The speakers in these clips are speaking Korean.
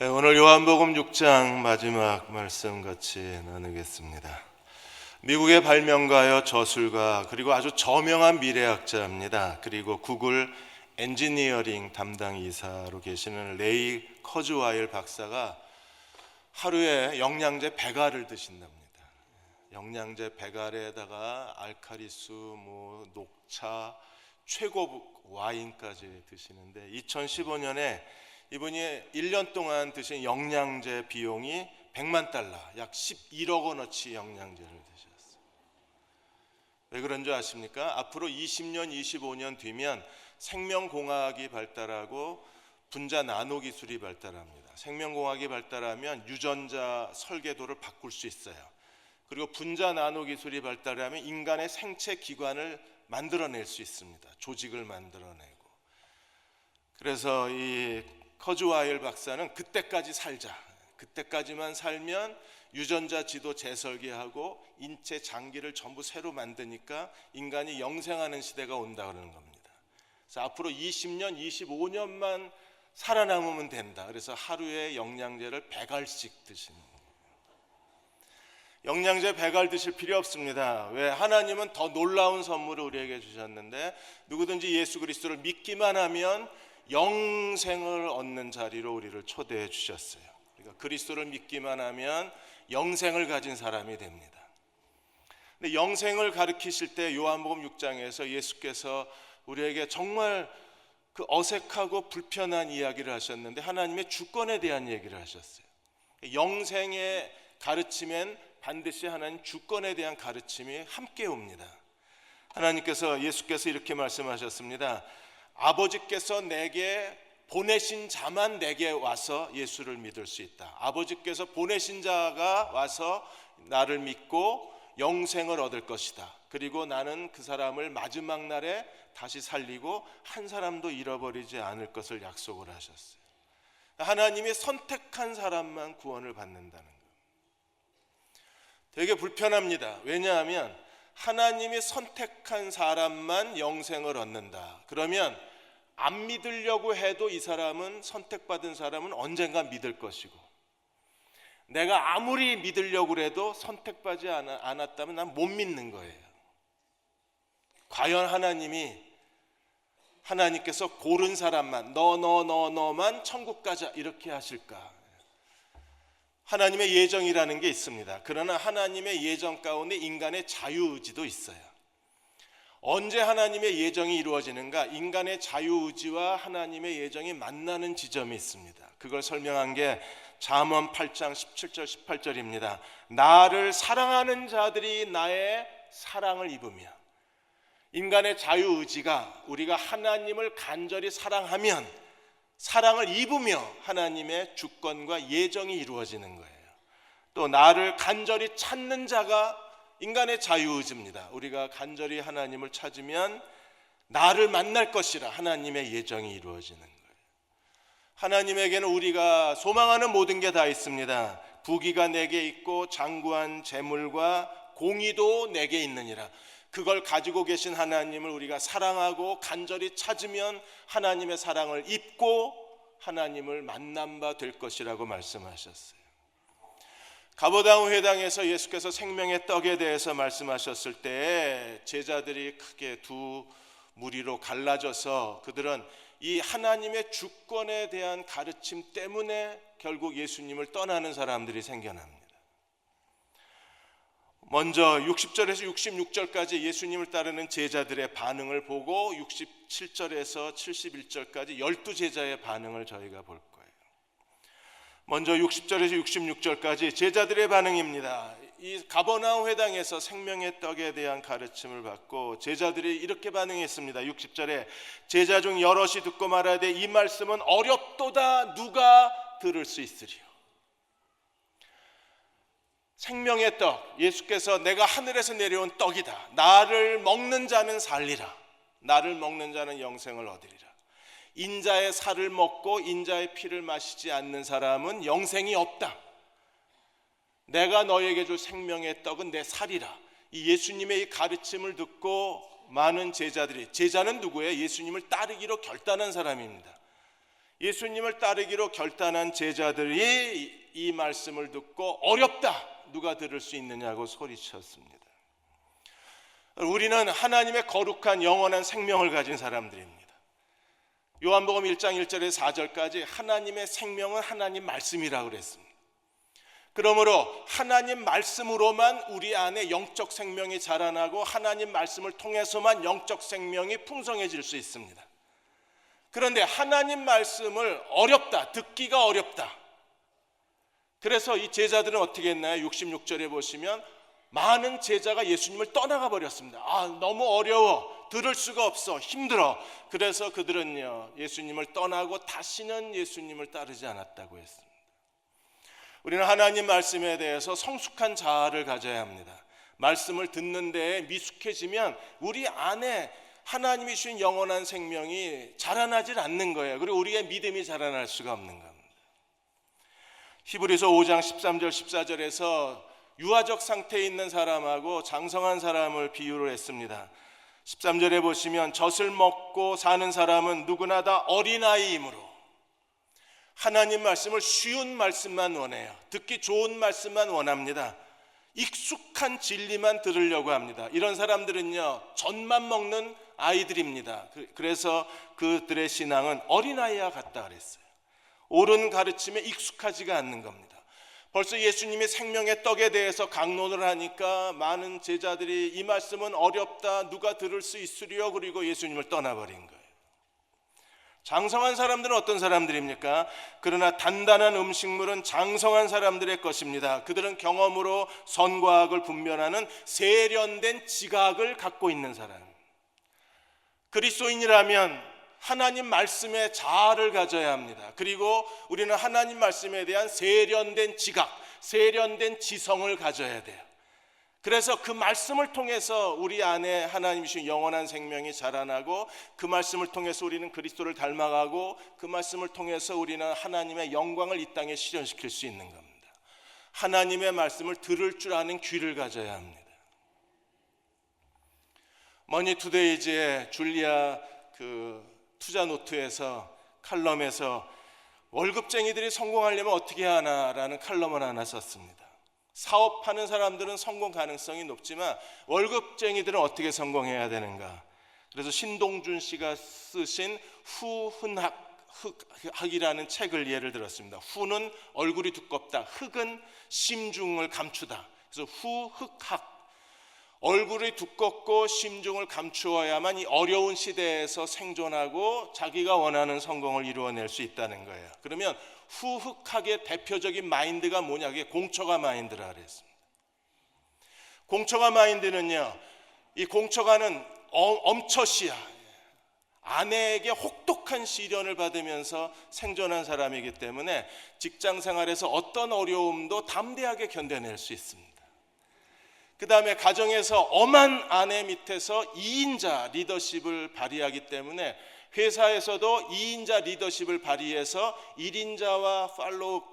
오늘 요한복음 6장 마지막 말씀 같이 나누겠습니다. 미국의 발명가요, 저술가, 그리고 아주 저명한 미래학자입니다. 그리고 구글 엔지니어링 담당 이사로 계시는 레이 커즈와일 박사가 하루에 영양제 100알을 드신답니다. 영양제 100알에다가 알카리수, 녹차, 최고급 와인까지 드시는데 2015년에 이분이 1년 동안 드신 영양제 비용이 100만 달러, 약 11억 원어치 영양제를 드셨어요. 왜 그런 줄 아십니까? 앞으로 20년, 25년 뒤면 생명공학이 발달하고 분자 나노 기술이 발달합니다. 생명공학이 발달하면 유전자 설계도를 바꿀 수 있어요. 그리고 분자 나노 기술이 발달하면 인간의 생체 기관을 만들어낼 수 있습니다. 조직을 만들어내고. 그래서 이 커즈와일 박사는 그때까지 살자. 그때까지만 살면 유전자 지도 재설계하고 인체 장기를 전부 새로 만드니까 인간이 영생하는 시대가 온다 그러는 겁니다. 그래서 앞으로 20년, 25년만 살아남으면 된다. 그래서 하루에 영양제를 100알씩 드시는 거예요. 영양제 100알 드실 필요 없습니다. 왜? 하나님은 더 놀라운 선물을 우리에게 주셨는데 누구든지 예수 그리스도를 믿기만 하면 영생을 얻는 자리로 우리를 초대해 주셨어요. 그러니까 그리스도를 믿기만 하면 영생을 가진 사람이 됩니다. 근데 영생을 가르치실 때 요한복음 6장에서 예수께서 우리에게 정말 그 어색하고 불편한 이야기를 하셨는데 하나님의 주권에 대한 얘기를 하셨어요. 영생의 가르침엔 반드시 하나님 주권에 대한 가르침이 함께 옵니다. 하나님께서 예수께서 이렇게 말씀하셨습니다. 아버지께서 내게 보내신 자만 내게 와서 예수를 믿을 수 있다. 아버지께서 보내신 자가 와서 나를 믿고 영생을 얻을 것이다. 그리고 나는 그 사람을 마지막 날에 다시 살리고 한 사람도 잃어버리지 않을 것을 약속을 하셨어요. 하나님이 선택한 사람만 구원을 받는다는 것. 되게 불편합니다. 왜냐하면 하나님이 선택한 사람만 영생을 얻는다. 그러면 안 믿으려고 해도 이 사람은, 선택받은 사람은 언젠가 믿을 것이고, 내가 아무리 믿으려고 해도 선택받지 않았다면 난 못 믿는 거예요. 과연 하나님께서 고른 사람만, 너만 천국 가자 이렇게 하실까? 하나님의 예정이라는 게 있습니다. 그러나 하나님의 예정 가운데 인간의 자유의지도 있어요. 언제 하나님의 예정이 이루어지는가? 인간의 자유의지와 하나님의 예정이 만나는 지점이 있습니다. 그걸 설명한 게 잠언 8장 17절 18절입니다. 나를 사랑하는 자들이 나의 사랑을 입으며, 인간의 자유의지가 우리가 하나님을 간절히 사랑하면 사랑을 입으며 하나님의 주권과 예정이 이루어지는 거예요. 또 나를 간절히 찾는 자가 인간의 자유의지입니다. 우리가 간절히 하나님을 찾으면 나를 만날 것이라 하나님의 예정이 이루어지는 거예요. 하나님에게는 우리가 소망하는 모든 게 다 있습니다. 부귀가 내게 있고 장구한 재물과 공의도 내게 있느니라. 그걸 가지고 계신 하나님을 우리가 사랑하고 간절히 찾으면 하나님의 사랑을 입고 하나님을 만난 바 될 것이라고 말씀하셨어요. 가버나움 회당에서 예수께서 생명의 떡에 대해서 말씀하셨을 때 제자들이 크게 두 무리로 갈라져서 그들은 이 하나님의 주권에 대한 가르침 때문에 결국 예수님을 떠나는 사람들이 생겨납니다. 먼저 60절에서 66절까지 예수님을 따르는 제자들의 반응을 보고 67절에서 71절까지 12제자의 반응을 저희가 볼 거예요. 먼저 60절에서 66절까지 제자들의 반응입니다. 이 가버나움 회당에서 생명의 떡에 대한 가르침을 받고 제자들이 이렇게 반응했습니다. 60절에 제자 중 여럿이 듣고 말하되 이 말씀은 어렵도다. 누가 들을 수 있으리요. 생명의 떡, 예수께서 내가 하늘에서 내려온 떡이다. 나를 먹는 자는 살리라. 나를 먹는 자는 영생을 얻으리라. 인자의 살을 먹고 인자의 피를 마시지 않는 사람은 영생이 없다. 내가 너에게 줄 생명의 떡은 내 살이라. 이 예수님의 이 가르침을 듣고 많은 제자들이, 제자는 누구예요? 예수님을 따르기로 결단한 사람입니다. 예수님을 따르기로 결단한 제자들이 이 말씀을 듣고 어렵다, 누가 들을 수 있느냐고 소리쳤습니다. 우리는 하나님의 거룩한 영원한 생명을 가진 사람들입니다. 요한복음 1장 1절에서 4절까지 하나님의 생명은 하나님 말씀이라고 그랬습니다. 그러므로 하나님 말씀으로만 우리 안에 영적 생명이 자라나고 하나님 말씀을 통해서만 영적 생명이 풍성해질 수 있습니다. 그런데 하나님 말씀을 어렵다, 듣기가 어렵다. 그래서 이 제자들은 어떻게 했나요? 66절에 보시면 많은 제자가 예수님을 떠나가 버렸습니다. 너무 어려워, 들을 수가 없어, 힘들어. 그래서 그들은요, 예수님을 떠나고 다시는 예수님을 따르지 않았다고 했습니다. 우리는 하나님 말씀에 대해서 성숙한 자아를 가져야 합니다. 말씀을 듣는 데에 미숙해지면 우리 안에 하나님이 주신 영원한 생명이 자라나질 않는 거예요. 그리고 우리의 믿음이 자라날 수가 없는 겁니다. 히브리서 5장 13절 14절에서 유아적 상태에 있는 사람하고 장성한 사람을 비유를 했습니다. 13절에 보시면 젖을 먹고 사는 사람은 누구나 다 어린아이이므로 하나님 말씀을 쉬운 말씀만 원해요. 듣기 좋은 말씀만 원합니다. 익숙한 진리만 들으려고 합니다. 이런 사람들은요, 젖만 먹는 아이들입니다. 그래서 그들의 신앙은 어린아이와 같다 그랬어요. 옳은 가르침에 익숙하지가 않는 겁니다. 벌써 예수님이 생명의 떡에 대해서 강론을 하니까 많은 제자들이 이 말씀은 어렵다, 누가 들을 수 있으리요, 그리고 예수님을 떠나버린 거예요. 장성한 사람들은 어떤 사람들입니까? 그러나 단단한 음식물은 장성한 사람들의 것입니다. 그들은 경험으로 선과 악을 분별하는 세련된 지각을 갖고 있는 사람. 그리스도인이라면 하나님 말씀의 자아를 가져야 합니다. 그리고 우리는 하나님 말씀에 대한 세련된 지각, 세련된 지성을 가져야 돼요. 그래서 그 말씀을 통해서 우리 안에 하나님이 주신 영원한 생명이 자라나고, 그 말씀을 통해서 우리는 그리스도를 닮아가고, 그 말씀을 통해서 우리는 하나님의 영광을 이 땅에 실현시킬 수 있는 겁니다. 하나님의 말씀을 들을 줄 아는 귀를 가져야 합니다. 머니투데이즈의 줄리아 투자 노트에서 칼럼에서 월급쟁이들이 성공하려면 어떻게 하나라는 칼럼을 하나 썼습니다. 사업하는 사람들은 성공 가능성이 높지만 월급쟁이들은 어떻게 성공해야 되는가? 그래서 신동준 씨가 쓰신 후흔학이라는 책을 예를 들었습니다. 후는 얼굴이 두껍다, 흑은 심중을 감추다. 그래서 후흑학, 얼굴이 두껍고 심중을 감추어야만 이 어려운 시대에서 생존하고 자기가 원하는 성공을 이루어낼 수 있다는 거예요. 그러면 후흑학의 대표적인 마인드가 뭐냐? 그게 공처가 마인드라 그랬습니다. 공처가 마인드는요, 이 공처가는 엄처시야, 아내에게 혹독한 시련을 받으면서 생존한 사람이기 때문에 직장 생활에서 어떤 어려움도 담대하게 견뎌낼 수 있습니다. 그 다음에 가정에서 엄한 아내 밑에서 2인자 리더십을 발휘하기 때문에 회사에서도 2인자 리더십을 발휘해서 1인자와 팔로우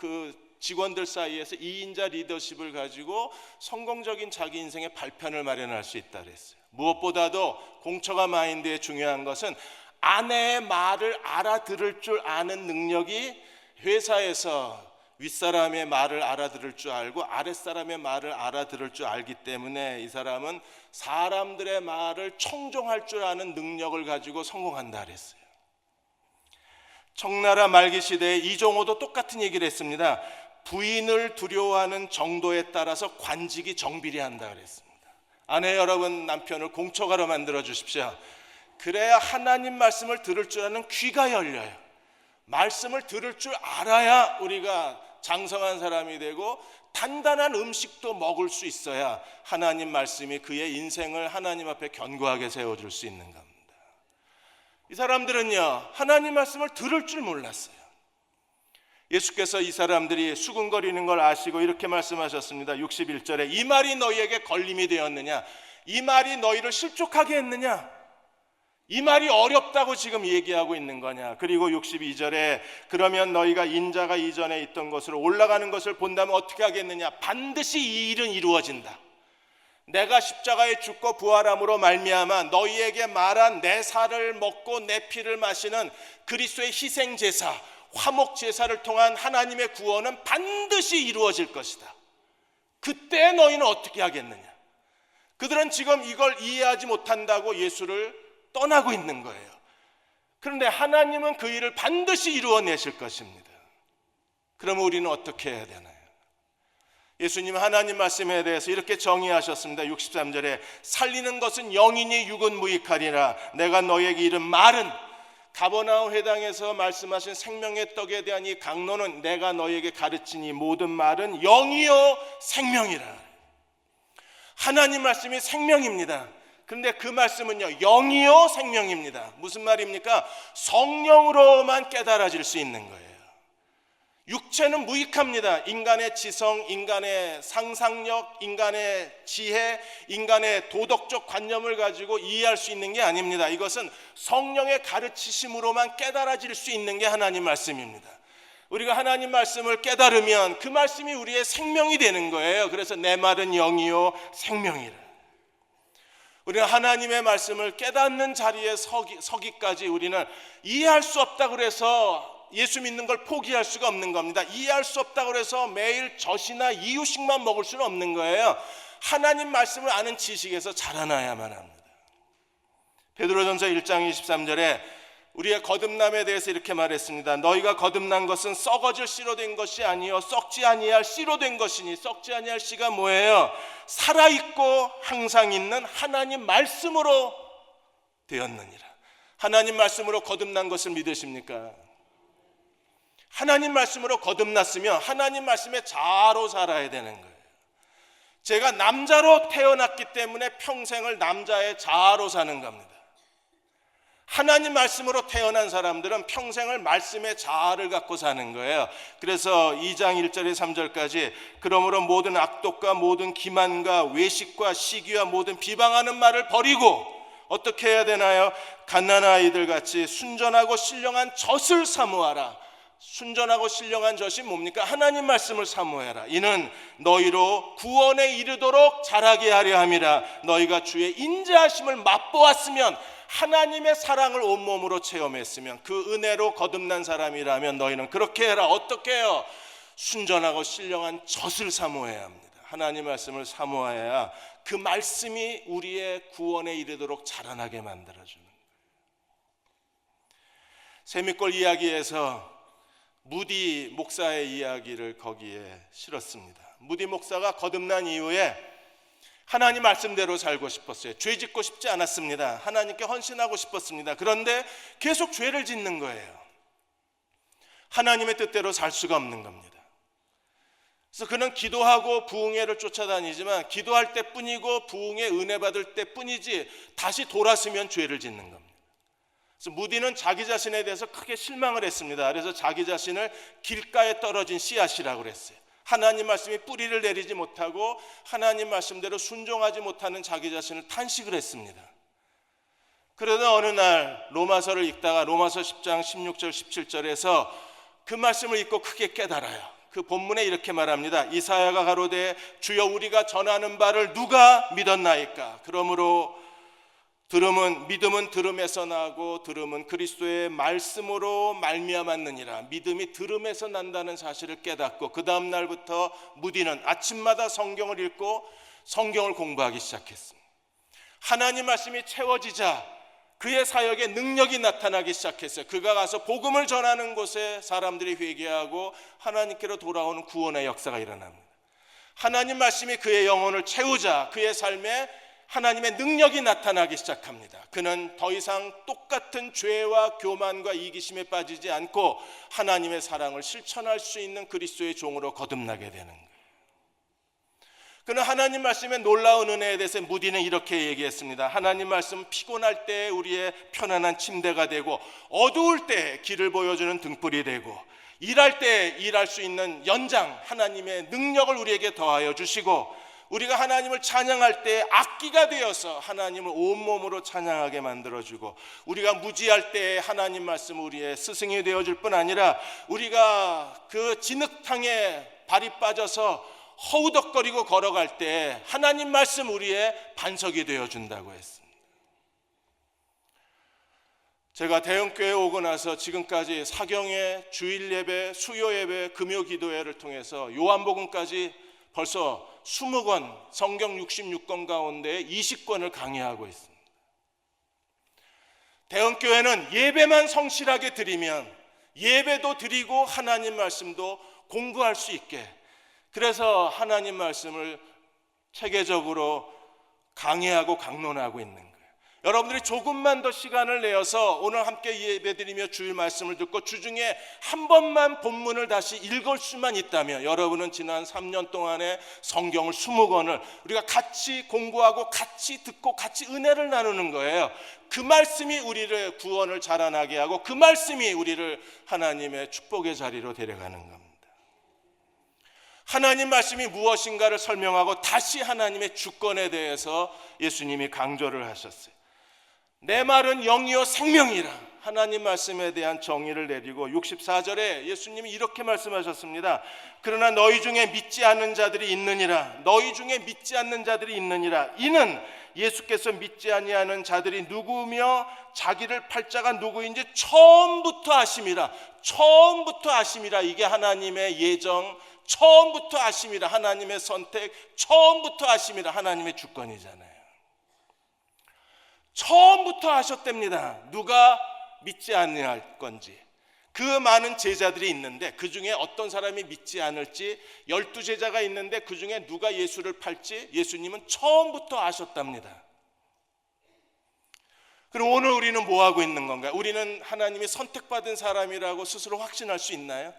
직원들 사이에서 2인자 리더십을 가지고 성공적인 자기 인생의 발판을 마련할 수 있다 그랬어요. 무엇보다도 공처가 마인드의 중요한 것은 아내의 말을 알아들을 줄 아는 능력이 회사에서 윗사람의 말을 알아들을 줄 알고 아랫사람의 말을 알아들을 줄 알기 때문에 이 사람은 사람들의 말을 청종할 줄 아는 능력을 가지고 성공한다 그랬어요. 청나라 말기 시대에 이종호도 똑같은 얘기를 했습니다. 부인을 두려워하는 정도에 따라서 관직이 정비례한다 그랬습니다. 아내 여러분, 남편을 공처가로 만들어 주십시오. 그래야 하나님 말씀을 들을 줄 아는 귀가 열려요. 말씀을 들을 줄 알아야 우리가 장성한 사람이 되고 단단한 음식도 먹을 수 있어야 하나님 말씀이 그의 인생을 하나님 앞에 견고하게 세워줄 수 있는 겁니다. 이 사람들은요, 하나님 말씀을 들을 줄 몰랐어요. 예수께서 이 사람들이 수군거리는 걸 아시고 이렇게 말씀하셨습니다. 61절에 이 말이 너희에게 걸림이 되었느냐? 이 말이 너희를 실족하게 했느냐? 이 말이 어렵다고 지금 얘기하고 있는 거냐? 그리고 62절에 그러면 너희가 인자가 이전에 있던 곳으로 올라가는 것을 본다면 어떻게 하겠느냐? 반드시 이 일은 이루어진다. 내가 십자가에 죽고 부활함으로 말미암아 너희에게 말한 내 살을 먹고 내 피를 마시는 그리스도의 희생제사, 화목 제사를 통한 하나님의 구원은 반드시 이루어질 것이다. 그때 너희는 어떻게 하겠느냐? 그들은 지금 이걸 이해하지 못한다고 예수를 떠나고 있는 거예요. 그런데 하나님은 그 일을 반드시 이루어내실 것입니다. 그러면 우리는 어떻게 해야 되나요? 예수님 하나님 말씀에 대해서 이렇게 정의하셨습니다. 63절에 살리는 것은 영이니 육은 무익하리라. 내가 너에게 이른 말은, 가버나움 회당에서 말씀하신 생명의 떡에 대한 이 강론은 내가 너에게 가르치니 모든 말은 영이요 생명이라. 하나님 말씀이 생명입니다. 그런데 그 말씀은요 영이요 생명입니다. 무슨 말입니까? 성령으로만 깨달아질 수 있는 거예요. 육체는 무익합니다. 인간의 지성, 인간의 상상력, 인간의 지혜, 인간의 도덕적 관념을 가지고 이해할 수 있는 게 아닙니다. 이것은 성령의 가르치심으로만 깨달아질 수 있는 게 하나님 말씀입니다. 우리가 하나님 말씀을 깨달으면 그 말씀이 우리의 생명이 되는 거예요. 그래서 내 말은 영이요 생명이라. 우리가 하나님의 말씀을 깨닫는 자리에 서기까지 우리는 이해할 수 없다고 그래서 예수 믿는 걸 포기할 수가 없는 겁니다. 이해할 수 없다고 해서 매일 젖이나 이유식만 먹을 수는 없는 거예요. 하나님 말씀을 아는 지식에서 자라나야만 합니다. 베드로전서 1장 23절에 우리의 거듭남에 대해서 이렇게 말했습니다. 너희가 거듭난 것은 썩어질 씨로 된 것이 아니요 썩지 아니할 씨로 된 것이니. 썩지 아니할 씨가 뭐예요? 살아있고 항상 있는 하나님 말씀으로 되었느니라. 하나님 말씀으로 거듭난 것을 믿으십니까? 하나님 말씀으로 거듭났으면 하나님 말씀의 자아로 살아야 되는 거예요. 제가 남자로 태어났기 때문에 평생을 남자의 자아로 사는 겁니다. 하나님 말씀으로 태어난 사람들은 평생을 말씀의 자아를 갖고 사는 거예요. 그래서 2장 1절에 3절까지 그러므로 모든 악독과 모든 기만과 외식과 시기와 모든 비방하는 말을 버리고 어떻게 해야 되나요? 갓난아는 아이들 같이 순전하고 신령한 젖을 사모하라. 순전하고 신령한 젖이 뭡니까? 하나님 말씀을 사모해라. 이는 너희로 구원에 이르도록 자라게 하려 함이라. 너희가 주의 인자하심을 맛보았으면 하나님의 사랑을 온몸으로 체험했으면 그 은혜로 거듭난 사람이라면 너희는 그렇게 해라. 어떻게 해요? 순전하고 신령한 젖을 사모해야 합니다. 하나님 말씀을 사모해야 그 말씀이 우리의 구원에 이르도록 자라나게 만들어주는 거예요. 세미골 이야기에서 무디 목사의 이야기를 거기에 실었습니다. 무디 목사가 거듭난 이후에 하나님 말씀대로 살고 싶었어요. 죄 짓고 싶지 않았습니다. 하나님께 헌신하고 싶었습니다. 그런데 계속 죄를 짓는 거예요. 하나님의 뜻대로 살 수가 없는 겁니다. 그래서 그는 기도하고 부흥회를 쫓아다니지만 기도할 때뿐이고 부흥회 은혜 받을 때뿐이지 다시 돌아서면 죄를 짓는 겁니다. 그래서 무디는 자기 자신에 대해서 크게 실망을 했습니다. 그래서 자기 자신을 길가에 떨어진 씨앗이라고 그랬어요. 하나님 말씀이 뿌리를 내리지 못하고 하나님 말씀대로 순종하지 못하는 자기 자신을 탄식을 했습니다. 그러다 어느 날 로마서를 읽다가 로마서 10장 16절 17절에서 그 말씀을 읽고 크게 깨달아요. 그 본문에 이렇게 말합니다. 이사야가 가로되 주여 우리가 전하는 바를 누가 믿었나이까? 그러므로 믿음은 들음에서 나고 들음은 그리스도의 말씀으로 말미암았느니라. 믿음이 들음에서 난다는 사실을 깨닫고 그 다음 날부터 무디는 아침마다 성경을 읽고 성경을 공부하기 시작했습니다. 하나님 말씀이 채워지자 그의 사역에 능력이 나타나기 시작했어요. 그가 가서 복음을 전하는 곳에 사람들이 회개하고 하나님께로 돌아오는 구원의 역사가 일어납니다. 하나님 말씀이 그의 영혼을 채우자 그의 삶에 하나님의 능력이 나타나기 시작합니다. 그는 더 이상 똑같은 죄와 교만과 이기심에 빠지지 않고 하나님의 사랑을 실천할 수 있는 그리스도의 종으로 거듭나게 되는 거예요. 그는 하나님 말씀의 놀라운 은혜에 대해서 무디는 이렇게 얘기했습니다. 하나님 말씀 피곤할 때 우리의 편안한 침대가 되고 어두울 때 길을 보여주는 등불이 되고 일할 때 일할 수 있는 연장 하나님의 능력을 우리에게 더하여 주시고 우리가 하나님을 찬양할 때 악기가 되어서 하나님을 온몸으로 찬양하게 만들어주고 우리가 무지할 때 하나님 말씀 우리의 스승이 되어줄 뿐 아니라 우리가 그 진흙탕에 발이 빠져서 허우덕거리고 걸어갈 때 하나님 말씀 우리의 반석이 되어준다고 했습니다. 제가 대형교회에 오고 나서 지금까지 사경회, 주일예배, 수요예배, 금요기도회를 통해서 요한복음까지 벌써 20권, 성경 66권 가운데 20권을 강의하고 있습니다. 대형교회는 예배만 성실하게 드리면 예배도 드리고 하나님 말씀도 공부할 수 있게, 그래서 하나님 말씀을 체계적으로 강의하고 강론하고 있는 거예요. 여러분들이 조금만 더 시간을 내어서 오늘 함께 예배드리며 주일 말씀을 듣고 주중에 한 번만 본문을 다시 읽을 수만 있다면 여러분은 지난 3년 동안에 성경을 20권을 우리가 같이 공부하고 같이 듣고 같이 은혜를 나누는 거예요. 그 말씀이 우리를 구원을 자라나게 하고 그 말씀이 우리를 하나님의 축복의 자리로 데려가는 겁니다. 하나님 말씀이 무엇인가를 설명하고 다시 하나님의 주권에 대해서 예수님이 강조를 하셨어요. 내 말은 영이요 생명이라, 하나님 말씀에 대한 정의를 내리고 64절에 예수님이 이렇게 말씀하셨습니다. 그러나 너희 중에 믿지 않는 자들이 있느니라. 너희 중에 믿지 않는 자들이 있느니라. 이는 예수께서 믿지 아니하는 자들이 누구며 자기를 팔 자가 누구인지 처음부터 아심이라. 처음부터 아심이라. 이게 하나님의 예정, 처음부터 아심이라. 하나님의 선택, 처음부터 아심이라. 하나님의 주권이잖아요. 처음부터 아셨답니다. 누가 믿지 아니할 건지. 그 많은 제자들이 있는데 그 중에 어떤 사람이 믿지 않을지, 12제자가 있는데 그 중에 누가 예수를 팔지 예수님은 처음부터 아셨답니다. 그럼 오늘 우리는 뭐 하고 있는 건가요? 우리는 하나님이 선택받은 사람이라고 스스로 확신할 수 있나요?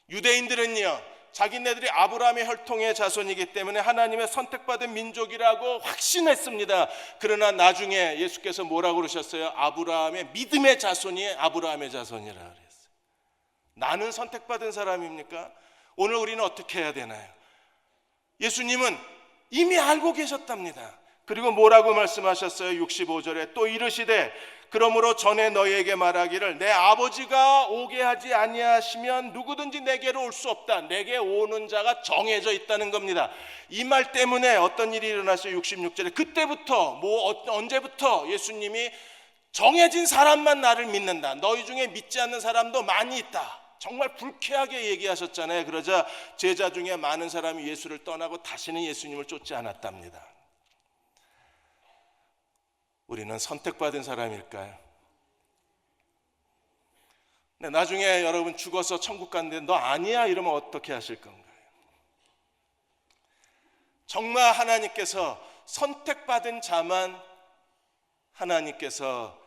유대인들은요, 자기네들이 아브라함의 혈통의 자손이기 때문에 하나님의 선택받은 민족이라고 확신했습니다. 그러나 나중에 예수께서 뭐라고 그러셨어요? 아브라함의 믿음의 자손이 아브라함의 자손이라 그랬어요. 나는 선택받은 사람입니까? 오늘 우리는 어떻게 해야 되나요? 예수님은 이미 알고 계셨답니다. 그리고 뭐라고 말씀하셨어요? 65절에 또 이르시되 그러므로 전에 너희에게 말하기를 내 아버지가 오게 하지 아니하시면 누구든지 내게로 올 수 없다. 내게 오는 자가 정해져 있다는 겁니다. 이 말 때문에 어떤 일이 일어났어요? 66절에 그때부터 언제부터 예수님이 정해진 사람만 나를 믿는다. 너희 중에 믿지 않는 사람도 많이 있다. 정말 불쾌하게 얘기하셨잖아요. 그러자 제자 중에 많은 사람이 예수를 떠나고 다시는 예수님을 쫓지 않았답니다. 우리는 선택받은 사람일까요? 네, 나중에 여러분 죽어서 천국 갔는데 너 아니야 이러면 어떻게 하실 건가요? 정말 하나님께서 선택받은 자만 하나님께서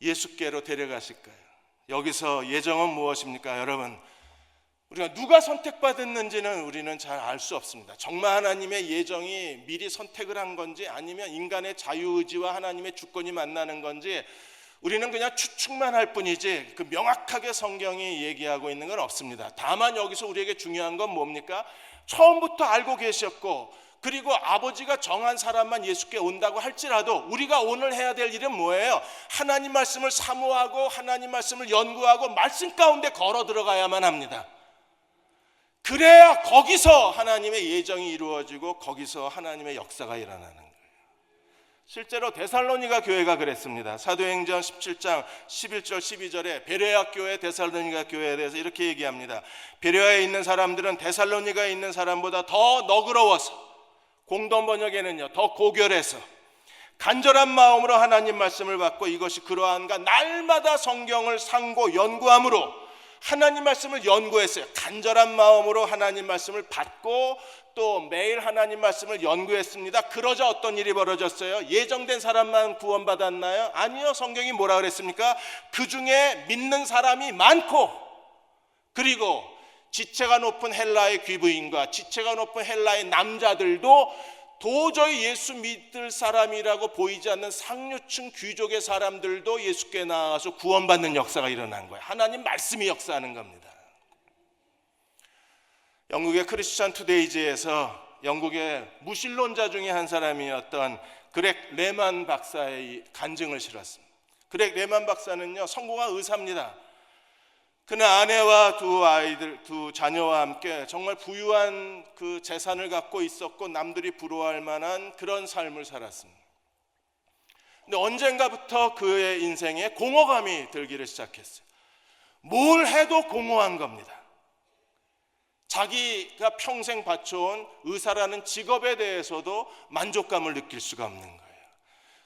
예수께로 데려가실까요? 여기서 예정은 무엇입니까? 여러분, 우리가 누가 선택받았는지는 우리는 잘 알 수 없습니다. 정말 하나님의 예정이 미리 선택을 한 건지 아니면 인간의 자유의지와 하나님의 주권이 만나는 건지 우리는 그냥 추측만 할 뿐이지 그 명확하게 성경이 얘기하고 있는 건 없습니다. 다만 여기서 우리에게 중요한 건 뭡니까? 처음부터 알고 계셨고 그리고 아버지가 정한 사람만 예수께 온다고 할지라도 우리가 오늘 해야 될 일은 뭐예요? 하나님 말씀을 사모하고 하나님 말씀을 연구하고 말씀 가운데 걸어 들어가야만 합니다. 그래야 거기서 하나님의 예정이 이루어지고 거기서 하나님의 역사가 일어나는 거예요. 실제로 데살로니가 교회가 그랬습니다. 사도행전 17장 11절 12절에 베레아 교회, 데살로니가 교회에 대해서 이렇게 얘기합니다. 베레아에 있는 사람들은 데살로니가에 있는 사람보다 더 너그러워서, 공동 번역에는요 더 고결해서 간절한 마음으로 하나님 말씀을 받고 이것이 그러한가 날마다 성경을 상고 연구함으로 하나님 말씀을 연구했어요. 간절한 마음으로 하나님 말씀을 받고 또 매일 하나님 말씀을 연구했습니다. 그러자 어떤 일이 벌어졌어요? 예정된 사람만 구원받았나요? 아니요. 성경이 뭐라 그랬습니까? 그 중에 믿는 사람이 많고 그리고 지체가 높은 헬라의 귀부인과 지체가 높은 헬라의 남자들도 도저히 예수 믿을 사람이라고 보이지 않는 상류층 귀족의 사람들도 예수께 나와서 구원받는 역사가 일어난 거예요. 하나님 말씀이 역사하는 겁니다. 영국의 크리스천 투데이즈에서 영국의 무신론자 중에 한 사람이었던 그렉 레만 박사의 간증을 실었습니다. 그렉 레만 박사는요 성공한 의사입니다. 그는 아내와 두 자녀와 함께 정말 부유한 그 재산을 갖고 있었고 남들이 부러워할 만한 그런 삶을 살았습니다. 근데 언젠가부터 그의 인생에 공허감이 들기를 시작했어요. 뭘 해도 공허한 겁니다. 자기가 평생 바쳐온 의사라는 직업에 대해서도 만족감을 느낄 수가 없는 거예요.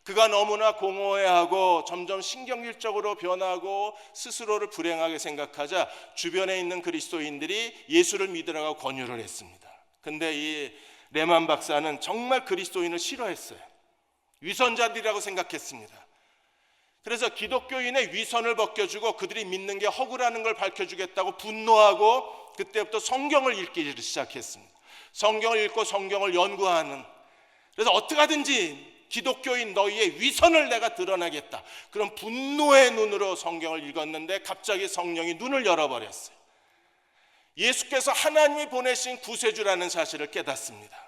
그가 너무나 공허해하고 점점 신경질적으로 변하고 스스로를 불행하게 생각하자 주변에 있는 그리스도인들이 예수를 믿으라고 권유를 했습니다. 근데 이 레만 박사는 정말 그리스도인을 싫어했어요. 위선자들이라고 생각했습니다. 그래서 기독교인의 위선을 벗겨주고 그들이 믿는 게 허구라는 걸 밝혀주겠다고 분노하고 그때부터 성경을 읽기 시작했습니다. 성경을 읽고 성경을 연구하는, 그래서 어떻게 하든지 기독교인 너희의 위선을 내가 드러나겠다, 그런 분노의 눈으로 성경을 읽었는데 갑자기 성령이 눈을 열어버렸어요. 예수께서 하나님이 보내신 구세주라는 사실을 깨닫습니다.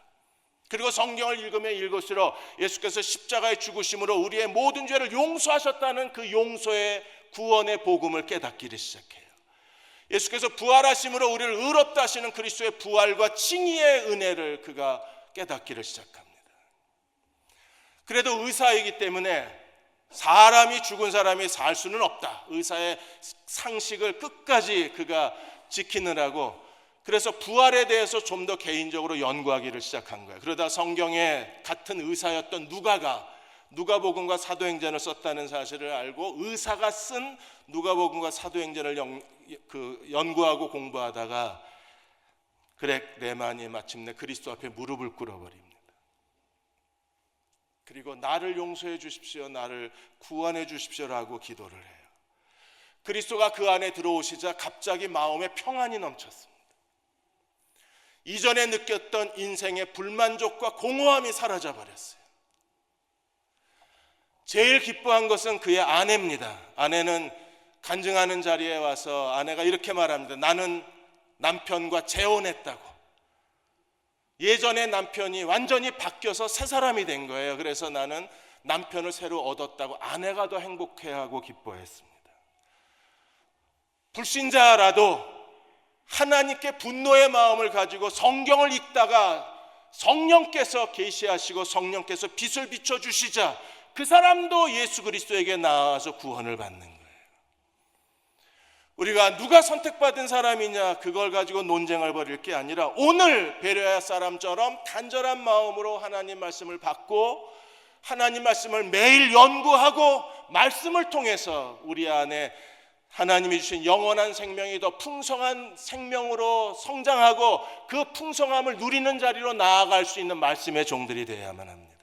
그리고 성경을 읽으면 읽을수록 예수께서 십자가의 죽으심으로 우리의 모든 죄를 용서하셨다는 그 용서의 구원의 복음을 깨닫기를 시작해요. 예수께서 부활하심으로 우리를 의롭다 하시는 그리스도의 부활과 칭의의 은혜를 그가 깨닫기를 시작합니다. 그래도 의사이기 때문에 사람이 죽은 사람이 살 수는 없다, 의사의 상식을 끝까지 그가 지키느라고, 그래서 부활에 대해서 좀 더 개인적으로 연구하기를 시작한 거예요. 그러다 성경에 같은 의사였던 누가복음과 사도행전을 썼다는 사실을 알고 의사가 쓴 누가복음과 사도행전을 연구하고 공부하다가 그렉 레만이 마침내 그리스도 앞에 무릎을 꿇어버립니다. 그리고 나를 용서해 주십시오, 나를 구원해 주십시오라고 기도를 해요. 그리스도가 그 안에 들어오시자 갑자기 마음에 평안이 넘쳤습니다. 이전에 느꼈던 인생의 불만족과 공허함이 사라져 버렸어요. 제일 기뻐한 것은 그의 아내입니다. 아내는 간증하는 자리에 와서 아내가 이렇게 말합니다. 나는 남편과 재혼했다고. 예전에 남편이 완전히 바뀌어서 새 사람이 된 거예요. 그래서 나는 남편을 새로 얻었다고 아내가 더 행복해하고 기뻐했습니다. 불신자라도 하나님께 분노의 마음을 가지고 성경을 읽다가 성령께서 계시하시고 성령께서 빛을 비춰주시자 그 사람도 예수 그리스도에게 나아와서 구원을 받는 거예요. 우리가 누가 선택받은 사람이냐 그걸 가지고 논쟁을 벌일 게 아니라 오늘 베레아 사람처럼 간절한 마음으로 하나님 말씀을 받고 하나님 말씀을 매일 연구하고 말씀을 통해서 우리 안에 하나님이 주신 영원한 생명이 더 풍성한 생명으로 성장하고 그 풍성함을 누리는 자리로 나아갈 수 있는 말씀의 종들이 되어야만 합니다.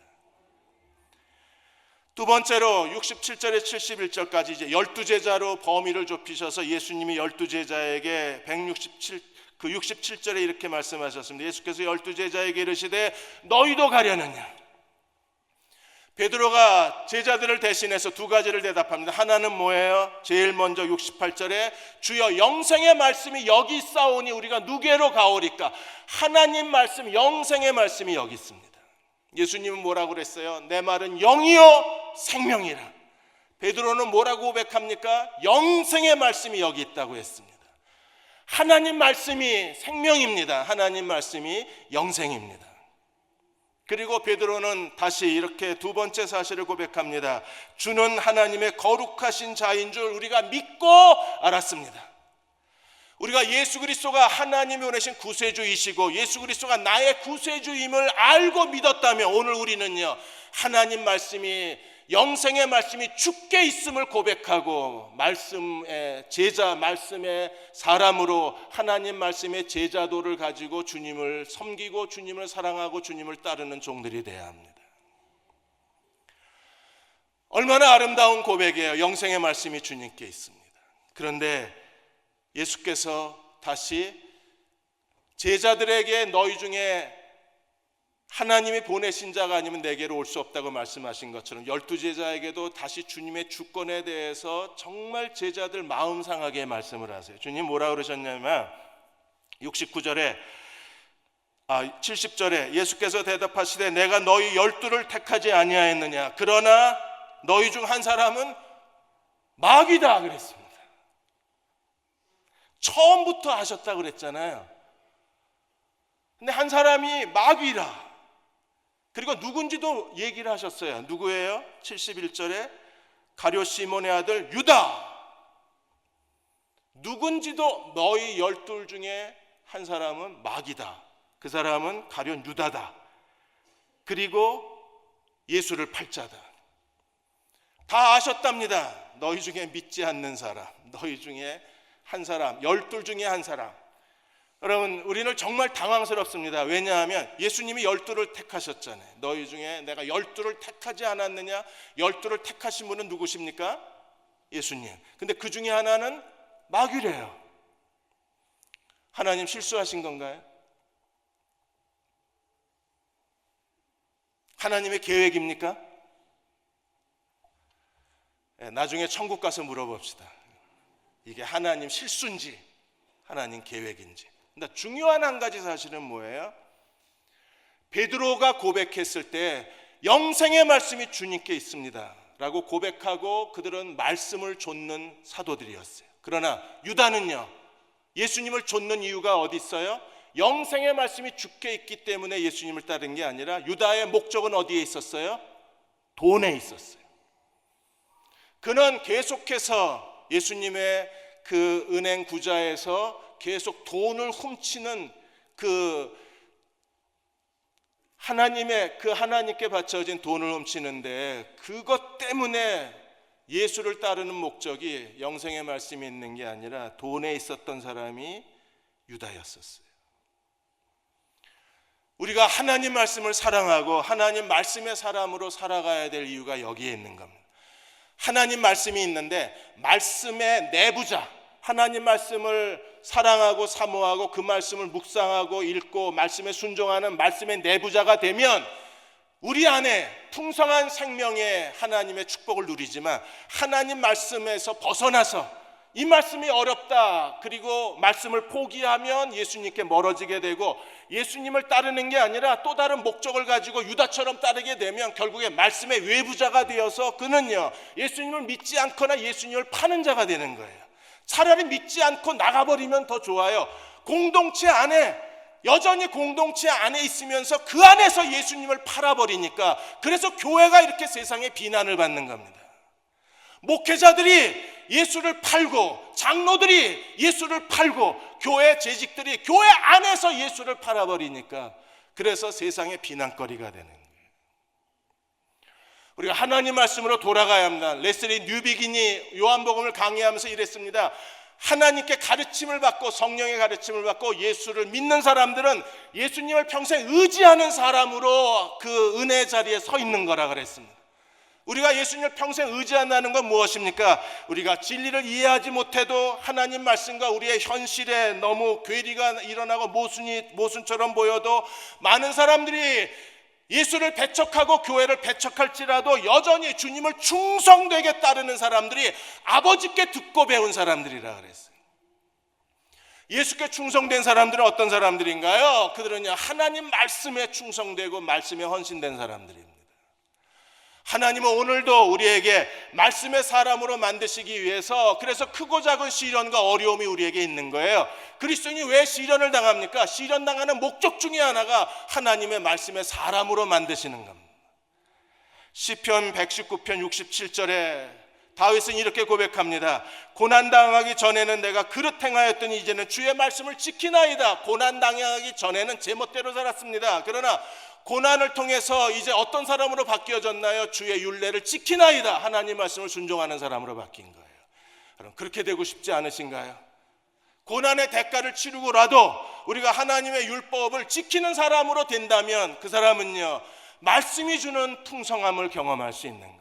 두 번째로 67절에 71절까지 이제 12제자로 범위를 좁히셔서 예수님이 12제자에게 67절에 이렇게 말씀하셨습니다. 예수께서 12제자에게 이르시되 너희도 가려느냐. 베드로가 제자들을 대신해서 두 가지를 대답합니다. 하나는 뭐예요? 제일 먼저 68절에 주여 영생의 말씀이 여기 있사오니 우리가 누게로 가오리까. 하나님 말씀, 영생의 말씀이 여기 있습니다. 예수님은 뭐라고 그랬어요? 내 말은 영이요 생명이라. 베드로는 뭐라고 고백합니까? 영생의 말씀이 여기 있다고 했습니다. 하나님 말씀이 생명입니다. 하나님 말씀이 영생입니다. 그리고 베드로는 다시 이렇게 두 번째 사실을 고백합니다. 주는 하나님의 거룩하신 자인 줄 우리가 믿고 알았습니다. 우리가 예수 그리스도가 하나님이 보내신 구세주이시고 예수 그리스도가 나의 구세주임을 알고 믿었다면 오늘 우리는요 하나님 말씀이 영생의 말씀이 주께 있음을 고백하고 말씀의 제자, 말씀의 사람으로 하나님 말씀의 제자도를 가지고 주님을 섬기고 주님을 사랑하고 주님을 따르는 종들이 되어야 합니다. 얼마나 아름다운 고백이에요. 영생의 말씀이 주님께 있습니다. 그런데 예수께서 다시 제자들에게 너희 중에 하나님이 보내신 자가 아니면 내게로 올 수 없다고 말씀하신 것처럼 12제자에게도 다시 주님의 주권에 대해서 정말 제자들 마음 상하게 말씀을 하세요. 주님 뭐라 그러셨냐면 70절에 예수께서 대답하시되 내가 너희 12를 택하지 아니하였느냐. 그러나 너희 중 한 사람은 마귀다 그랬습니다. 처음부터 하셨다 그랬잖아요. 근데 한 사람이 마귀라. 그리고 누군지도 얘기를 하셨어요. 누구예요? 71절에 가룟 시몬의 아들 유다. 누군지도 너희 12 중에 한 사람은 마귀다. 그 사람은 가룟 유다다. 그리고 예수를 팔 자다. 다 아셨답니다. 너희 중에 믿지 않는 사람, 너희 중에 한 사람, 12 중에 한 사람. 여러분, 우리는 정말 당황스럽습니다. 왜냐하면 예수님이 12를 택하셨잖아요. 너희 중에 내가 12를 택하지 않았느냐? 12를 택하신 분은 누구십니까? 예수님. 근데 그 중에 하나는 마귀래요. 하나님 실수하신 건가요? 하나님의 계획입니까? 나중에 천국 가서 물어봅시다. 이게 하나님 실수인지 하나님 계획인지. 근데 중요한 한 가지 사실은 뭐예요? 베드로가 고백했을 때 영생의 말씀이 주님께 있습니다 라고 고백하고 그들은 말씀을 좇는 사도들이었어요. 그러나 유다는요, 예수님을 좇는 이유가 어디 있어요? 영생의 말씀이 주께 있기 때문에 예수님을 따른 게 아니라 유다의 목적은 어디에 있었어요? 돈에 있었어요. 그는 계속해서 예수님의 그 은행 부자에서 계속 돈을 훔치는 그 하나님께 바쳐진 돈을 훔치는데, 그것 때문에 예수를 따르는 목적이 영생의 말씀이 있는 게 아니라 돈에 있었던 사람이 유다였었어요. 우리가 하나님 말씀을 사랑하고 하나님 말씀의 사람으로 살아가야 될 이유가 여기에 있는 겁니다. 하나님 말씀이 있는데 말씀의 내부자, 하나님 말씀을 사랑하고 사모하고 그 말씀을 묵상하고 읽고 말씀에 순종하는 말씀의 내부자가 되면 우리 안에 풍성한 생명의 하나님의 축복을 누리지만, 하나님 말씀에서 벗어나서 이 말씀이 어렵다, 그리고 말씀을 포기하면 예수님께 멀어지게 되고, 예수님을 따르는 게 아니라 또 다른 목적을 가지고 유다처럼 따르게 되면 결국에 말씀의 외부자가 되어서 그는요, 예수님을 믿지 않거나 예수님을 파는 자가 되는 거예요. 차라리 믿지 않고 나가버리면 더 좋아요. 공동체 안에, 여전히 공동체 안에 있으면서 그 안에서 예수님을 팔아버리니까, 그래서 교회가 이렇게 세상에 비난을 받는 겁니다. 목회자들이 예수를 팔고, 장로들이 예수를 팔고, 교회 재직들이 교회 안에서 예수를 팔아버리니까 그래서 세상의 비난거리가 되는 거예요. 우리가 하나님 말씀으로 돌아가야 합니다. 레슬리 뉴비긴이 요한복음을 강의하면서 이랬습니다. 하나님께 가르침을 받고 성령의 가르침을 받고 예수를 믿는 사람들은 예수님을 평생 의지하는 사람으로 그 은혜 자리에 서 있는 거라 그랬습니다. 우리가 예수님을 평생 의지한다는 건 무엇입니까? 우리가 진리를 이해하지 못해도 하나님 말씀과 우리의 현실에 너무 괴리가 일어나고 모순처럼 보여도 많은 사람들이 예수를 배척하고 교회를 배척할지라도 여전히 주님을 충성되게 따르는 사람들이 아버지께 듣고 배운 사람들이라 그랬어요. 예수께 충성된 사람들은 어떤 사람들인가요? 그들은요, 하나님 말씀에 충성되고 말씀에 헌신된 사람들입니다. 하나님은 오늘도 우리에게 말씀의 사람으로 만드시기 위해서, 그래서 크고 작은 시련과 어려움이 우리에게 있는 거예요. 그리스도인이 왜 시련을 당합니까? 시련 당하는 목적 중에 하나가 하나님의 말씀의 사람으로 만드시는 겁니다. 시편 119편 67절에 다윗은 이렇게 고백합니다. 고난당하기 전에는 내가 그릇 행하였더니 이제는 주의 말씀을 지키나이다. 고난당하기 전에는 제멋대로 살았습니다. 그러나 고난을 통해서 이제 어떤 사람으로 바뀌어졌나요? 주의 율례를 지키나이다. 하나님 말씀을 순종하는 사람으로 바뀐 거예요. 그럼 그렇게 되고 싶지 않으신가요? 고난의 대가를 치르고라도 우리가 하나님의 율법을 지키는 사람으로 된다면 그 사람은요, 말씀이 주는 풍성함을 경험할 수 있는 거예요.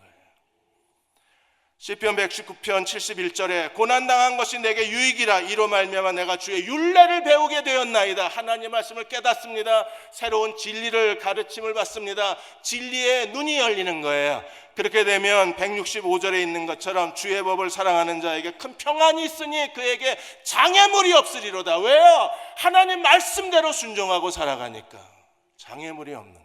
시편 119편 71절에 고난당한 것이 내게 유익이라, 이로 말미암아 내가 주의 율례를 배우게 되었나이다. 하나님의 말씀을 깨닫습니다. 새로운 진리를 가르침을 받습니다. 진리의 눈이 열리는 거예요. 그렇게 되면 165절에 있는 것처럼 주의 법을 사랑하는 자에게 큰 평안이 있으니 그에게 장애물이 없으리로다. 왜요? 하나님 말씀대로 순종하고 살아가니까 장애물이 없는 거예요.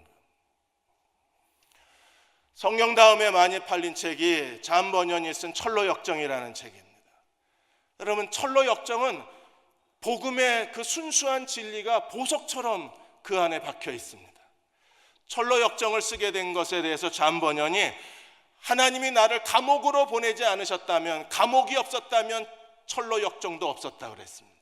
성경 다음에 많이 팔린 책이 잔 버년이 쓴 철로역정이라는 책입니다. 여러분, 철로역정은 복음의 그 순수한 진리가 보석처럼 그 안에 박혀 있습니다. 철로 역정을 쓰게 된 것에 대해서 존 버년이 하나님이 나를 감옥으로 보내지 않으셨다면, 감옥이 없었다면 철로 역정도 없었다고 그랬습니다.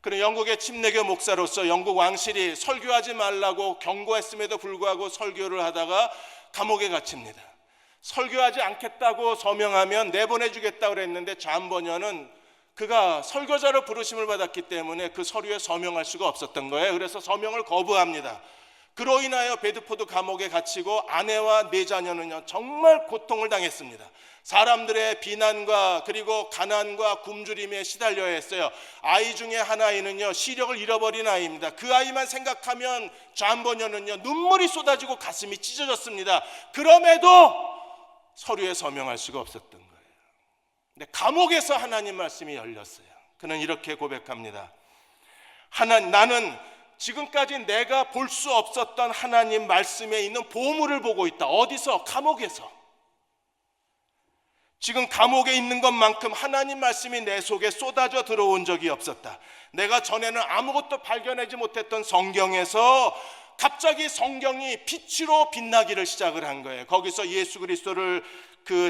그는 영국의 침례교 목사로서 영국 왕실이 설교하지 말라고 경고했음에도 불구하고 설교를 하다가 감옥에 갇힙니다. 설교하지 않겠다고 서명하면 내보내주겠다고 그랬는데 존 버년은 그가 설교자로 부르심을 받았기 때문에 그 서류에 서명할 수가 없었던 거예요. 그래서 서명을 거부합니다. 그로 인하여 베드포드 감옥에 갇히고 아내와 네 자녀는요 정말 고통을 당했습니다. 사람들의 비난과 그리고 가난과 굶주림에 시달려야 했어요. 아이 중에 한 아이는요 시력을 잃어버린 아이입니다. 그 아이만 생각하면 존 버년은요 눈물이 쏟아지고 가슴이 찢어졌습니다. 그럼에도 서류에 서명할 수가 없었던 거예요. 근데 감옥에서 하나님 말씀이 열렸어요. 그는 이렇게 고백합니다. 나는 지금까지 내가 볼 수 없었던 하나님 말씀에 있는 보물을 보고 있다. 어디서? 감옥에서. 지금 감옥에 있는 것만큼 하나님 말씀이 내 속에 쏟아져 들어온 적이 없었다. 내가 전에는 아무것도 발견하지 못했던 성경에서 갑자기 성경이 빛으로 빛나기를 시작을 한 거예요. 거기서 예수 그리스도를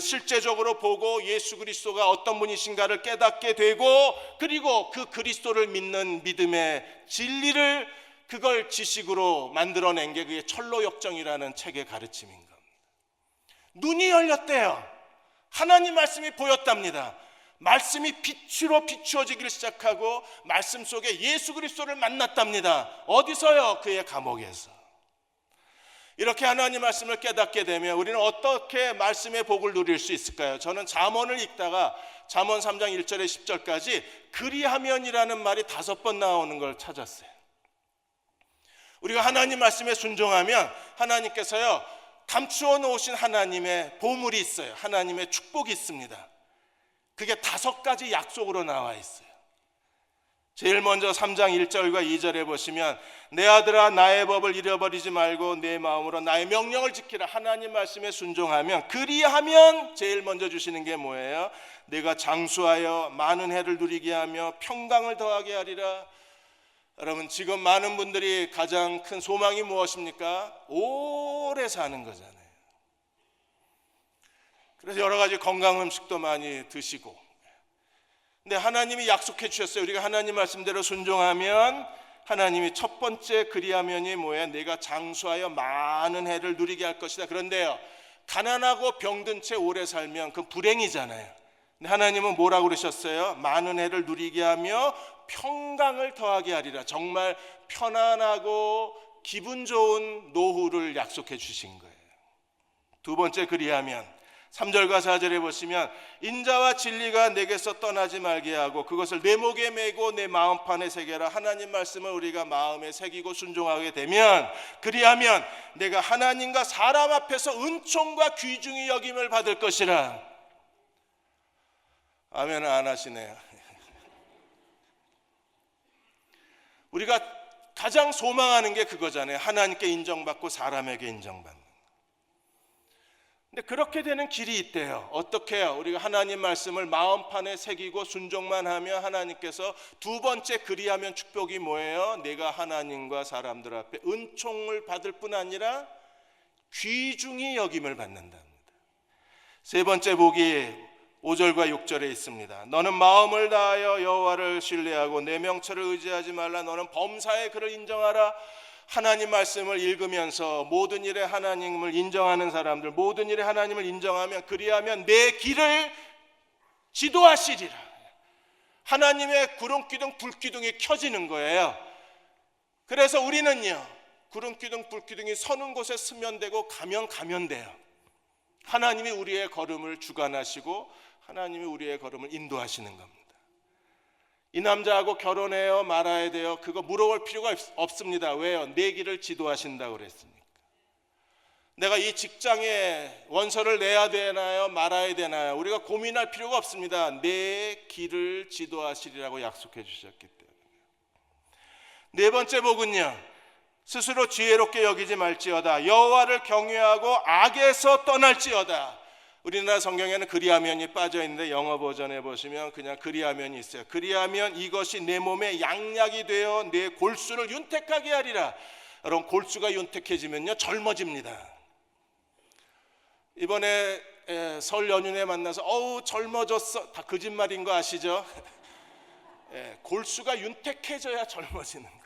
실제적으로 보고 예수 그리스도가 어떤 분이신가를 깨닫게 되고, 그리고 그 그리스도를 믿는 믿음의 진리를 그걸 지식으로 만들어낸 게 그게 철로 역정이라는 책의 가르침인 겁니다. 눈이 열렸대요. 하나님 말씀이 보였답니다. 말씀이 빛으로 비추어지기를 시작하고 말씀 속에 예수 그리스도를 만났답니다. 어디서요? 그의 감옥에서. 이렇게 하나님 말씀을 깨닫게 되면 우리는 어떻게 말씀의 복을 누릴 수 있을까요? 저는 잠언을 읽다가 잠언 3장 1절에 10절까지 그리하면이라는 말이 5번 나오는 걸 찾았어요. 우리가 하나님 말씀에 순종하면 하나님께서요 감추어 놓으신 하나님의 보물이 있어요. 하나님의 축복이 있습니다. 그게 5가지 약속으로 나와 있어요. 제일 먼저 3장 1절과 2절에 보시면 내 아들아 나의 법을 잃어버리지 말고 내 마음으로 나의 명령을 지키라. 하나님 말씀에 순종하면, 그리하면 제일 먼저 주시는 게 뭐예요? 내가 장수하여 많은 해를 누리게 하며 평강을 더하게 하리라. 여러분, 지금 많은 분들이 가장 큰 소망이 무엇입니까? 오래 사는 거잖아요. 그래서 여러 가지 건강 음식도 많이 드시고, 근데 하나님이 약속해 주셨어요. 우리가 하나님 말씀대로 순종하면 하나님이 첫 번째 그리하면이 뭐예요? 내가 장수하여 많은 해를 누리게 할 것이다. 그런데요, 가난하고 병든 채 오래 살면 그건 불행이잖아요. 근데 하나님은 뭐라고 그러셨어요? 많은 해를 누리게 하며 평강을 더하게 하리라. 정말 편안하고 기분 좋은 노후를 약속해 주신 거예요. 두 번째 그리하면 3절과 4절에 보시면 인자와 진리가 내게서 떠나지 말게 하고 그것을 내 목에 메고 내 마음판에 새겨라. 하나님 말씀을 우리가 마음에 새기고 순종하게 되면, 그리하면 내가 하나님과 사람 앞에서 은총과 귀중히 여김을 받을 것이라. 아멘을 안 하시네요. 우리가 가장 소망하는 게 그거잖아요. 하나님께 인정받고 사람에게 인정받는. 근데 그렇게 되는 길이 있대요. 어떻게 해요? 우리가 하나님 말씀을 마음판에 새기고 순종만 하면 하나님께서 두 번째 그리하면 축복이 뭐예요? 내가 하나님과 사람들 앞에 은총을 받을 뿐 아니라 귀중히 여김을 받는답니다. 세 번째 복이 5절과 6절에 있습니다. 너는 마음을 다하여 여호와를 신뢰하고 내 명철을 의지하지 말라. 너는 범사에 그를 인정하라. 하나님 말씀을 읽으면서 모든 일에 하나님을 인정하는 사람들, 모든 일에 하나님을 인정하면, 그리하면 내 길을 지도하시리라. 하나님의 구름기둥 불기둥이 켜지는 거예요. 그래서 우리는요, 구름기둥 불기둥이 서는 곳에 서면 되고 가면 돼요. 하나님이 우리의 걸음을 주관하시고 하나님이 우리의 걸음을 인도하시는 겁니다. 이 남자하고 결혼해요 말아야 돼요? 그거 물어볼 필요가 없습니다. 왜요? 내 길을 지도하신다고 그랬으니까. 내가 이 직장에 원서를 내야 되나요? 말아야 되나요? 우리가 고민할 필요가 없습니다. 내 길을 지도하시리라고 약속해 주셨기 때문에. 네 번째 복은요, 스스로 지혜롭게 여기지 말지어다. 여호와를 경외하고 악에서 떠날지어다. 우리나라 성경에는 그리하면이 빠져 있는데 영어 버전에 보시면 그냥 그리하면이 있어요. 그리하면 이것이 내 몸에 양약이 되어 내 골수를 윤택하게 하리라. 여러분, 골수가 윤택해지면요 젊어집니다. 이번에 설 연휴에 만나서 어우 젊어졌어, 다 거짓말인 거 아시죠? 골수가 윤택해져야 젊어지는 거예요.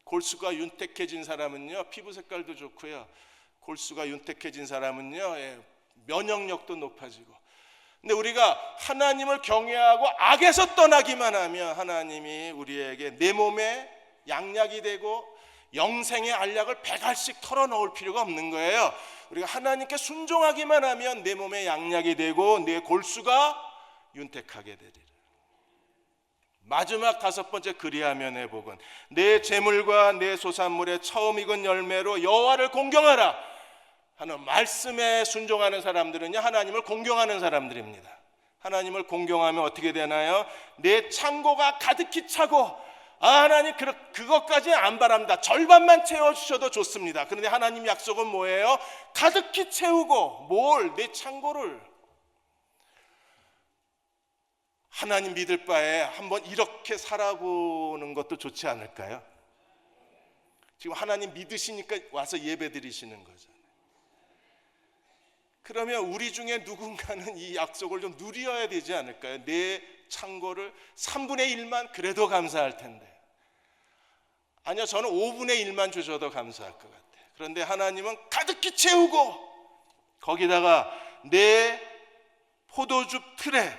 골수가 윤택해진 사람은요 피부 색깔도 좋고요, 골수가 윤택해진 사람은요 면역력도 높아지고. 근데 우리가 하나님을 경외하고 악에서 떠나기만 하면 하나님이 우리에게 내 몸에 양약이 되고 영생의 알약을 100알씩 털어넣을 필요가 없는 거예요. 우리가 하나님께 순종하기만 하면 내 몸에 양약이 되고 내 골수가 윤택하게 되리라. 마지막 5번째, 그리하면의 복은 내 재물과 내 소산물의 처음 익은 열매로 여호와를 공경하라 하는 말씀에 순종하는 사람들은요 하나님을 공경하는 사람들입니다. 하나님을 공경하면 어떻게 되나요? 내 창고가 가득히 차고, 하나님 그것까지 안 바랍니다. 절반만 채워주셔도 좋습니다. 그런데 하나님 약속은 뭐예요? 가득히 채우고, 뭘? 내 창고를. 하나님 믿을 바에 한번 이렇게 살아보는 것도 좋지 않을까요? 지금 하나님 믿으시니까 와서 예배 드리시는 거잖아요. 그러면 우리 중에 누군가는 이 약속을 좀 누려야 되지 않을까요? 내 창고를 3분의 1만 그래도 감사할 텐데. 아니요, 저는 5분의 1만 주셔도 감사할 것 같아요. 그런데 하나님은 가득히 채우고 거기다가 내 포도즙 틀에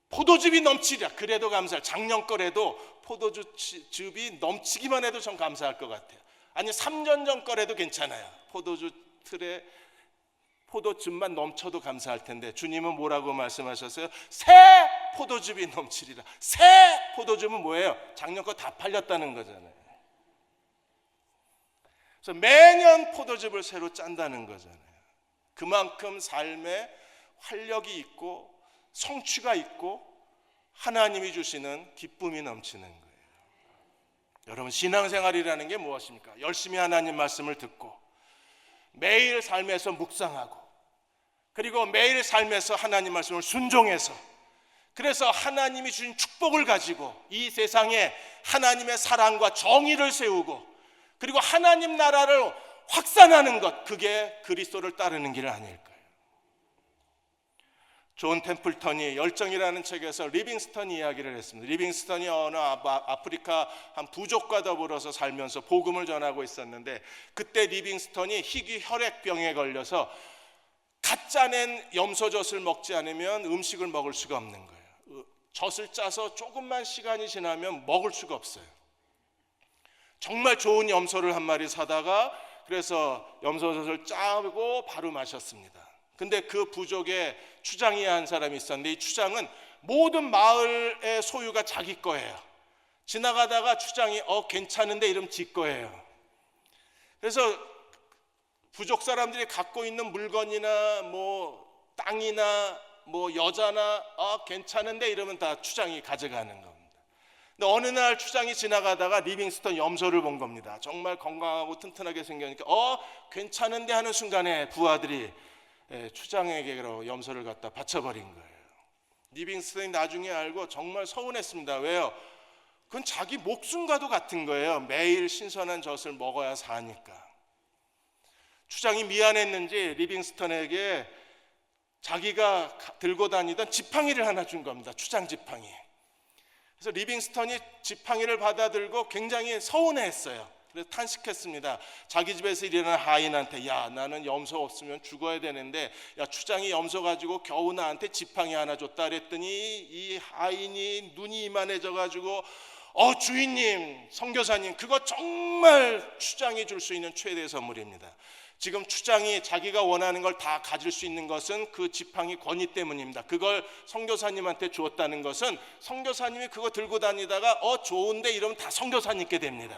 포도즙이 넘치랴 그래도 감사할. 작년 거래도 포도즙이 넘치기만 해도 전 감사할 것 같아요. 아니 3년 전 거래도 괜찮아요. 포도즙 틀에 포도즙만 넘쳐도 감사할 텐데 주님은 뭐라고 말씀하셨어요? 새 포도즙이 넘치리라. 새 포도즙은 뭐예요? 작년 거 다 팔렸다는 거잖아요. 그래서 매년 포도즙을 새로 짠다는 거잖아요. 그만큼 삶에 활력이 있고 성취가 있고 하나님이 주시는 기쁨이 넘치는 거예요. 여러분, 신앙생활이라는 게 무엇입니까? 열심히 하나님 말씀을 듣고 매일 삶에서 묵상하고, 그리고 매일 삶에서 하나님 말씀을 순종해서, 그래서 하나님이 주신 축복을 가지고 이 세상에 하나님의 사랑과 정의를 세우고, 그리고 하나님 나라를 확산하는 것, 그게 그리스도를 따르는 길 아닐까요? 존 템플턴이 열정이라는 책에서 리빙스턴 이야기를 했습니다. 리빙스턴이 어느 아프리카 한 부족과 더불어서 살면서 복음을 전하고 있었는데, 그때 리빙스턴이 희귀 혈액병에 걸려서 갓 짜낸 염소젖을 먹지 않으면 음식을 먹을 수가 없는 거예요. 젖을 짜서 조금만 시간이 지나면 먹을 수가 없어요. 정말 좋은 염소를 한 마리 사다가 그래서 염소젖을 짜고 바로 마셨습니다. 근데 그 부족에 추장이 한 사람이 있었는데, 이 추장은 모든 마을의 소유가 자기 거예요. 지나가다가 추장이 괜찮은데 이러면 지 거예요. 그래서 부족 사람들이 갖고 있는 물건이나 뭐 땅이나 뭐 여자나 괜찮은데 이러면 다 추장이 가져가는 겁니다. 근데 어느 날 추장이 지나가다가 리빙스턴 염소를 본 겁니다. 정말 건강하고 튼튼하게 생기니까 괜찮은데 하는 순간에 부하들이 추장에게로 염소를 갖다 바쳐버린 거예요. 리빙스턴이 나중에 알고 정말 서운했습니다. 왜요? 그건 자기 목숨과도 같은 거예요. 매일 신선한 젖을 먹어야 사니까. 추장이 미안했는지 리빙스턴에게 자기가 들고 다니던 지팡이를 하나 준 겁니다. 추장 지팡이. 그래서 리빙스턴이 지팡이를 받아들고 굉장히 서운해했어요. 그래서 탄식했습니다. 자기 집에서 일어난 하인한테, 야, 나는 염소 없으면 죽어야 되는데, 야, 추장이 염소 가지고 겨우 나한테 지팡이 하나 줬다 그랬더니 이 하인이 눈이 이만해져 가지고 주인님, 선교사님, 그거 정말 추장이 줄 수 있는 최대의 선물입니다. 지금 추장이 자기가 원하는 걸 다 가질 수 있는 것은 그 지팡이 권위 때문입니다. 그걸 선교사님한테 주었다는 것은 선교사님이 그거 들고 다니다가 좋은데 이러면 다 선교사님께 됩니다.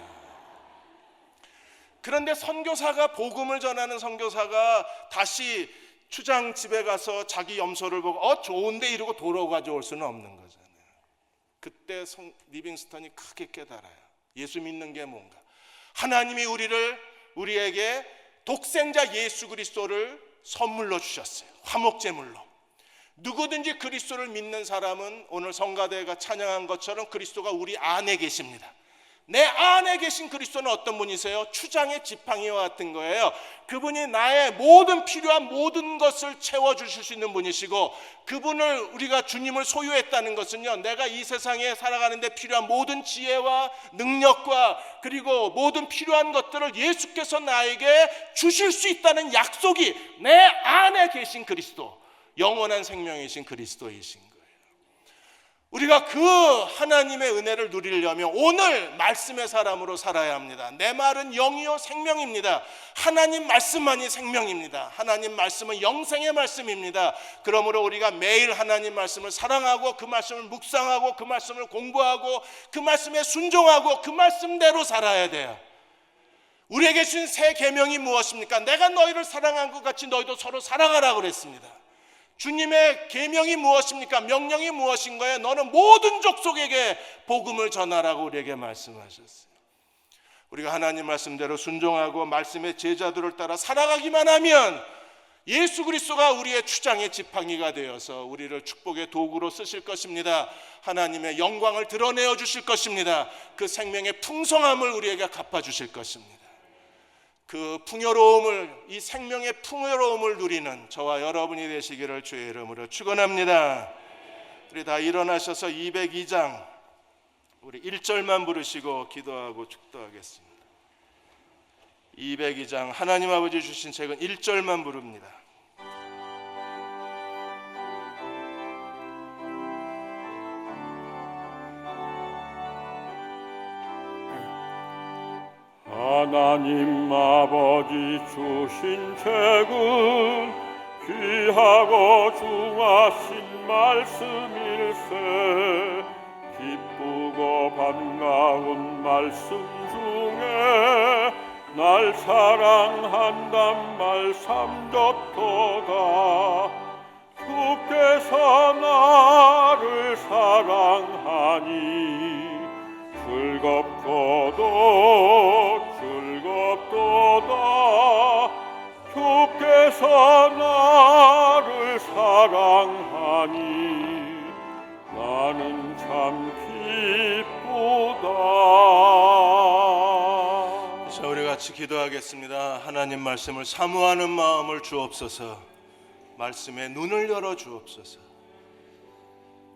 그런데 선교사가, 복음을 전하는 선교사가 다시 추장 집에 가서 자기 염소를 보고 좋은데 이러고 도로 가져올 수는 없는 거잖아요. 그때 리빙스턴이 크게 깨달아요. 예수 믿는 게 뭔가. 하나님이 우리에게 독생자 예수 그리스도를 선물로 주셨어요. 화목제물로. 누구든지 그리스도를 믿는 사람은 오늘 성가대가 찬양한 것처럼 그리스도가 우리 안에 계십니다. 내 안에 계신 그리스도는 어떤 분이세요? 추장의 지팡이와 같은 거예요. 그분이 나의 모든 필요한 모든 것을 채워주실 수 있는 분이시고, 그분을 우리가 주님을 소유했다는 것은요, 내가 이 세상에 살아가는 데 필요한 모든 지혜와 능력과 그리고 모든 필요한 것들을 예수께서 나에게 주실 수 있다는 약속이 내 안에 계신 그리스도, 영원한 생명이신 그리스도이신 거예요. 우리가 그 하나님의 은혜를 누리려면 오늘 말씀의 사람으로 살아야 합니다. 내 말은 영이요 생명입니다. 하나님 말씀만이 생명입니다. 하나님 말씀은 영생의 말씀입니다. 그러므로 우리가 매일 하나님 말씀을 사랑하고 그 말씀을 묵상하고 그 말씀을 공부하고 그 말씀에 순종하고 그 말씀대로 살아야 돼요. 우리에게 주신 새 계명이 무엇입니까? 내가 너희를 사랑한 것 같이 너희도 서로 사랑하라고 그랬습니다. 주님의 계명이 무엇입니까? 명령이 무엇인 거예요? 너는 모든 족속에게 복음을 전하라고 우리에게 말씀하셨어요. 우리가 하나님 말씀대로 순종하고 말씀의 제자들을 따라 살아가기만 하면 예수 그리스도가 우리의 추장의 지팡이가 되어서 우리를 축복의 도구로 쓰실 것입니다. 하나님의 영광을 드러내어 주실 것입니다. 그 생명의 풍성함을 우리에게 갚아주실 것입니다. 그 풍요로움을, 이 생명의 풍요로움을 누리는 저와 여러분이 되시기를 주의 이름으로 축원합니다. 우리 다 일어나셔서 202장 우리 1절만 부르시고 기도하고 축도하겠습니다. 202장 하나님 아버지 주신 책은 1절만 부릅니다. 하나님 아버지 주신 책은 귀하고 중하신 말씀일세. 기쁘고 반가운 말씀 중에 날 사랑한단 말 삼좋도다. 주께서 나를 사랑하니 즐겁도다. 주께서 나를 사랑하니 나는 참 기쁘다. 자, 우리 같이 기도하겠습니다. 하나님 말씀을 사모하는 마음을 주옵소서. 말씀에 눈을 열어 주옵소서.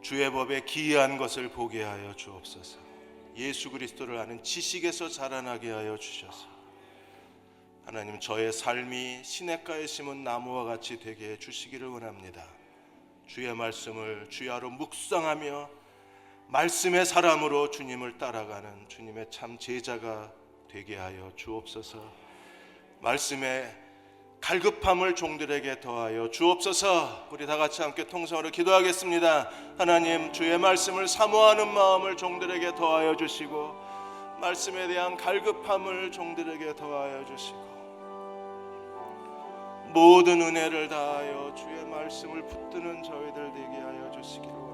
주의 법에 기이한 것을 보게 하여 주옵소서. 예수 그리스도를 아는 지식에서 자라나게 하여 주셔서 하나님, 저의 삶이 시냇가에 심은 나무와 같이 되게 해 주시기를 원합니다. 주의 말씀을 주야로 묵상하며 말씀의 사람으로 주님을 따라가는 주님의 참 제자가 되게 하여 주옵소서. 말씀의 갈급함을 종들에게 더하여 주옵소서. 우리 다 같이 함께 통성으로 기도하겠습니다. 하나님, 주의 말씀을 사모하는 마음을 종들에게 더하여 주시고 말씀에 대한 갈급함을 종들에게 더하여 주시고 모든 은혜를 다하여 주의 말씀을 붙드는 저희들 되게 하여 주시기를 원합니다.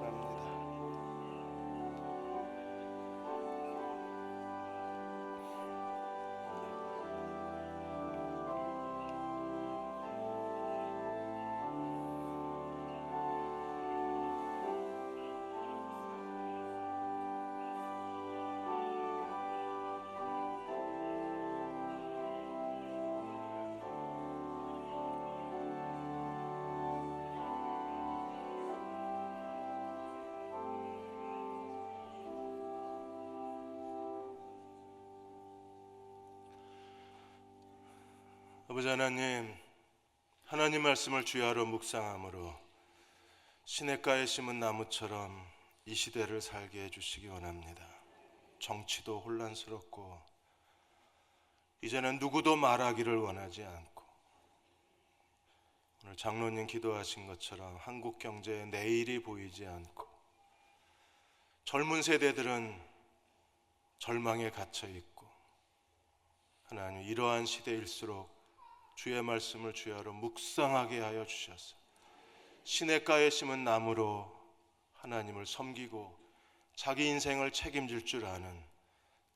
아버지 하나님, 하나님 말씀을 주야로 묵상함으로 시냇가에 심은 나무처럼 이 시대를 살게 해주시기 원합니다. 정치도 혼란스럽고 이제는 누구도 말하기를 원하지 않고 오늘 장로님 기도하신 것처럼 한국 경제의 내일이 보이지 않고 젊은 세대들은 절망에 갇혀 있고 하나님, 이러한 시대일수록 주의 말씀을 주야로 묵상하게 하여 주셔서 시냇가에 심은 나무로 하나님을 섬기고 자기 인생을 책임질 줄 아는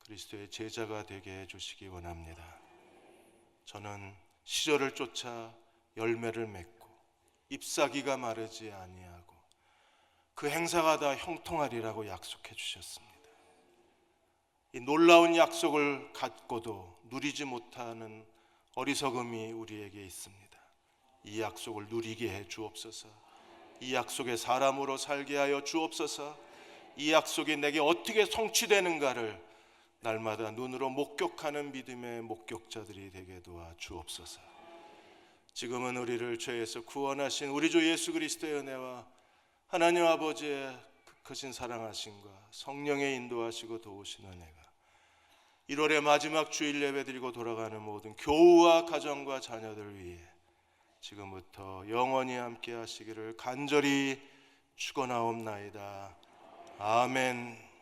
그리스도의 제자가 되게 해주시기 원합니다. 저는 시절을 쫓아 열매를 맺고 잎사귀가 마르지 아니하고 그 행사가 다 형통하리라고 약속해 주셨습니다. 이 놀라운 약속을 갖고도 누리지 못하는 어리석음이 우리에게 있습니다. 이 약속을 누리게 해 주옵소서. 이 약속의 사람으로 살게 하여 주옵소서. 이 약속이 내게 어떻게 성취되는가를 날마다 눈으로 목격하는 믿음의 목격자들이 되게 도와 주옵소서. 지금은 우리를 죄에서 구원하신 우리 주 예수 그리스도의 은혜와 하나님 아버지의 크신 사랑하심과 성령의 인도하시고 도우신 은혜가 1월의 마지막 주일 예배 드리고 돌아가는 모든 교우와 가정과 자녀들 위해 지금부터 영원히 함께 하시기를 간절히 축원하옵나이다. 아멘.